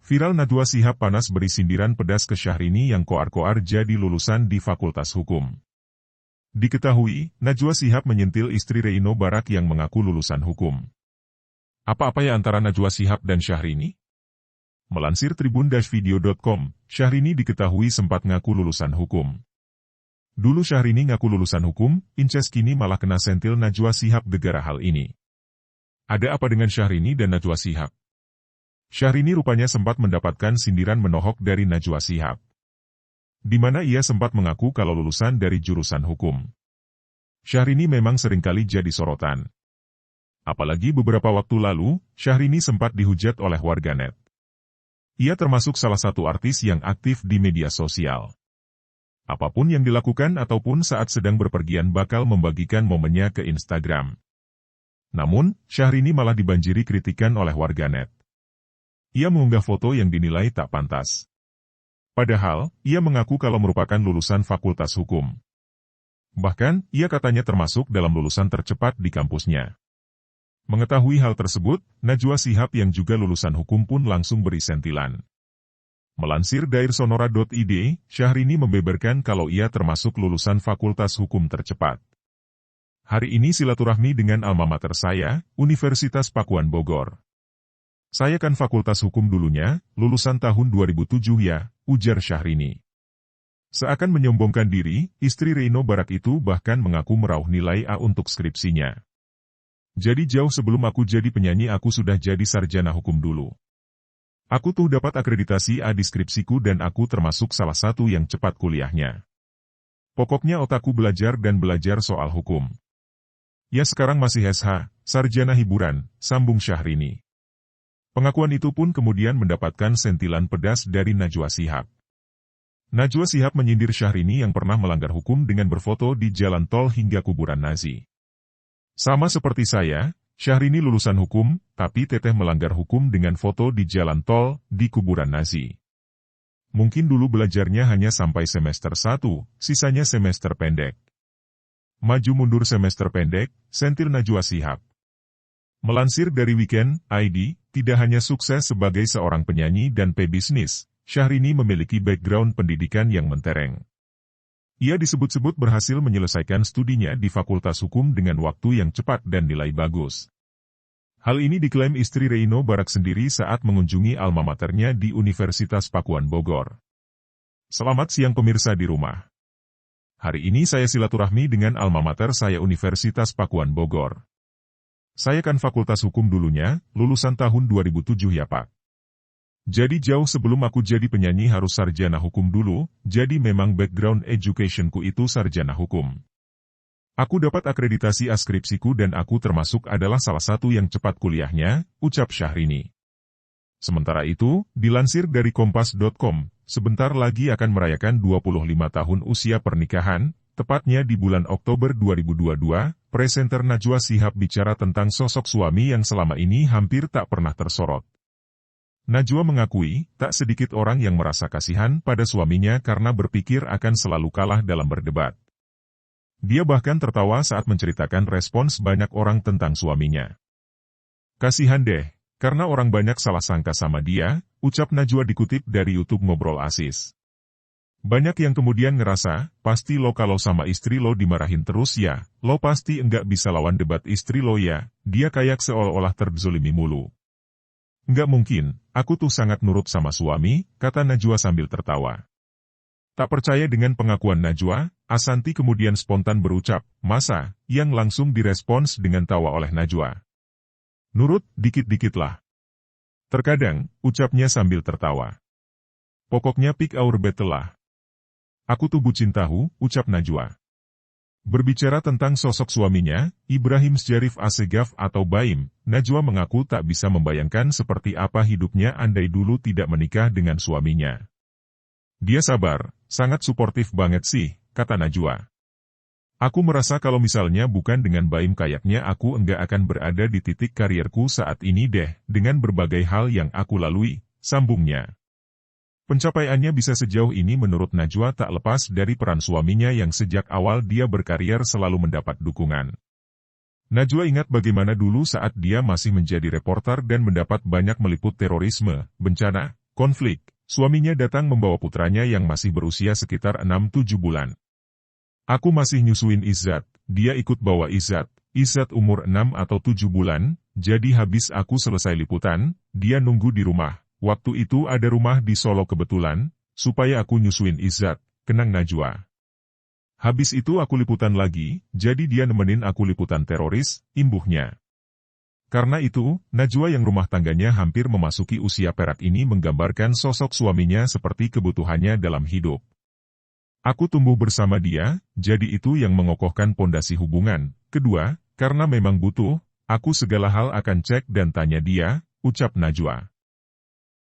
Viral Najwa Shihab panas beri sindiran pedas ke Syahrini yang koar-koar jadi lulusan di Fakultas Hukum. Diketahui, Najwa Shihab menyentil istri Reino Barak yang mengaku lulusan hukum. Apa-apa ya antara Najwa Shihab dan Syahrini? Melansir tribun-video.com, Syahrini diketahui sempat ngaku lulusan hukum. Dulu Syahrini ngaku lulusan hukum, Inces kini malah kena sentil Najwa Shihab gara hal ini. Ada apa dengan Syahrini dan Najwa Shihab? Syahrini rupanya sempat mendapatkan sindiran menohok dari Najwa Shihab, di mana ia sempat mengaku kalau lulusan dari jurusan hukum. Syahrini memang seringkali jadi sorotan. Apalagi beberapa waktu lalu, Syahrini sempat dihujat oleh warganet. Ia termasuk salah satu artis yang aktif di media sosial. Apapun yang dilakukan ataupun saat sedang berpergian bakal membagikan momennya ke Instagram. Namun, Syahrini malah dibanjiri kritikan oleh warganet. Ia mengunggah foto yang dinilai tak pantas. Padahal, ia mengaku kalau merupakan lulusan Fakultas Hukum. Bahkan, ia katanya termasuk dalam lulusan tercepat di kampusnya. Mengetahui hal tersebut, Najwa Shihab yang juga lulusan hukum pun langsung beri sentilan. Melansir dairsonora.id, Syahrini membeberkan kalau ia termasuk lulusan Fakultas Hukum tercepat. Hari ini silaturahmi dengan alma mater saya, Universitas Pakuan Bogor. Saya kan Fakultas Hukum dulunya, lulusan tahun 2007 ya, ujar Syahrini. Seakan menyombongkan diri, istri Reino Barak itu bahkan mengaku merauh nilai A untuk skripsinya. Jadi jauh sebelum aku jadi penyanyi aku sudah jadi sarjana hukum dulu. Aku tuh dapat akreditasi A di skripsiku dan aku termasuk salah satu yang cepat kuliahnya. Pokoknya otakku belajar dan belajar soal hukum. Ya sekarang masih SH, sarjana hiburan, sambung Syahrini. Pengakuan itu pun kemudian mendapatkan sentilan pedas dari Najwa Shihab. Najwa Shihab menyindir Syahrini yang pernah melanggar hukum dengan berfoto di jalan tol hingga kuburan Nazi. Sama seperti saya, Syahrini lulusan hukum, tapi teteh melanggar hukum dengan foto di jalan tol, di kuburan Nazi. Mungkin dulu belajarnya hanya sampai semester 1, sisanya semester pendek. Maju mundur semester pendek, sentil Najwa Shihab. Melansir dari Weekend ID, tidak hanya sukses sebagai seorang penyanyi dan pebisnis, Syahrini memiliki background pendidikan yang mentereng. Ia disebut-sebut berhasil menyelesaikan studinya di Fakultas Hukum dengan waktu yang cepat dan nilai bagus. Hal ini diklaim istri Reino Barak sendiri saat mengunjungi alma maternya di Universitas Pakuan Bogor. Selamat siang pemirsa di rumah. Hari ini saya silaturahmi dengan alma mater saya Universitas Pakuan Bogor. Saya kan Fakultas Hukum dulunya, lulusan tahun 2007 ya Pak. Jadi jauh sebelum aku jadi penyanyi harus sarjana hukum dulu, jadi memang background educationku itu sarjana hukum. Aku dapat akreditasi skripsiku dan aku termasuk adalah salah satu yang cepat kuliahnya, ucap Syahrini. Sementara itu, dilansir dari kompas.com, sebentar lagi akan merayakan 25 tahun usia pernikahan, tepatnya di bulan Oktober 2022, presenter Najwa Shihab bicara tentang sosok suami yang selama ini hampir tak pernah tersorot. Najwa mengakui, tak sedikit orang yang merasa kasihan pada suaminya karena berpikir akan selalu kalah dalam berdebat. Dia bahkan tertawa saat menceritakan respons banyak orang tentang suaminya. Kasihan deh, karena orang banyak salah sangka sama dia, ucap Najwa dikutip dari YouTube Ngobrol Asis. Banyak yang kemudian ngerasa, pasti lo kalau sama istri lo dimarahin terus ya, lo pasti enggak bisa lawan debat istri lo ya, dia kayak seolah-olah terzolimi mulu. Enggak mungkin, aku tuh sangat nurut sama suami, kata Najwa sambil tertawa. Tak percaya dengan pengakuan Najwa, Asanti kemudian spontan berucap, masa, yang langsung direspons dengan tawa oleh Najwa. Nurut, dikit-dikit lah. Terkadang, ucapnya sambil tertawa. Pokoknya pick our battle lah. Aku tuh bucin tahu, ucap Najwa. Berbicara tentang sosok suaminya, Ibrahim Syarif Assegaf atau Baim, Najwa mengaku tak bisa membayangkan seperti apa hidupnya andai dulu tidak menikah dengan suaminya. Dia sabar, sangat suportif banget sih, kata Najwa. Aku merasa kalau misalnya bukan dengan Baim kayaknya aku enggak akan berada di titik karierku saat ini deh, dengan berbagai hal yang aku lalui, sambungnya. Pencapaiannya bisa sejauh ini menurut Najwa tak lepas dari peran suaminya yang sejak awal dia berkarier selalu mendapat dukungan. Najwa ingat bagaimana dulu saat dia masih menjadi reporter dan mendapat banyak meliput terorisme, bencana, Konflik, suaminya datang membawa putranya yang masih berusia sekitar 6-7 bulan. Aku masih nyusuin Izzat, dia ikut bawa Izzat. Izzat umur 6 atau 7 bulan, jadi habis aku selesai liputan, dia nunggu di rumah. Waktu itu ada rumah di Solo kebetulan, supaya aku nyusuin Izzat, kenang Najwa. Habis itu aku liputan lagi, jadi dia nemenin aku liputan teroris, imbuhnya. Karena itu, Najwa yang rumah tangganya hampir memasuki usia perak ini menggambarkan sosok suaminya seperti kebutuhannya dalam hidup. Aku tumbuh bersama dia, jadi itu yang mengokohkan pondasi hubungan. Kedua, karena memang butuh, aku segala hal akan cek dan tanya dia, ucap Najwa.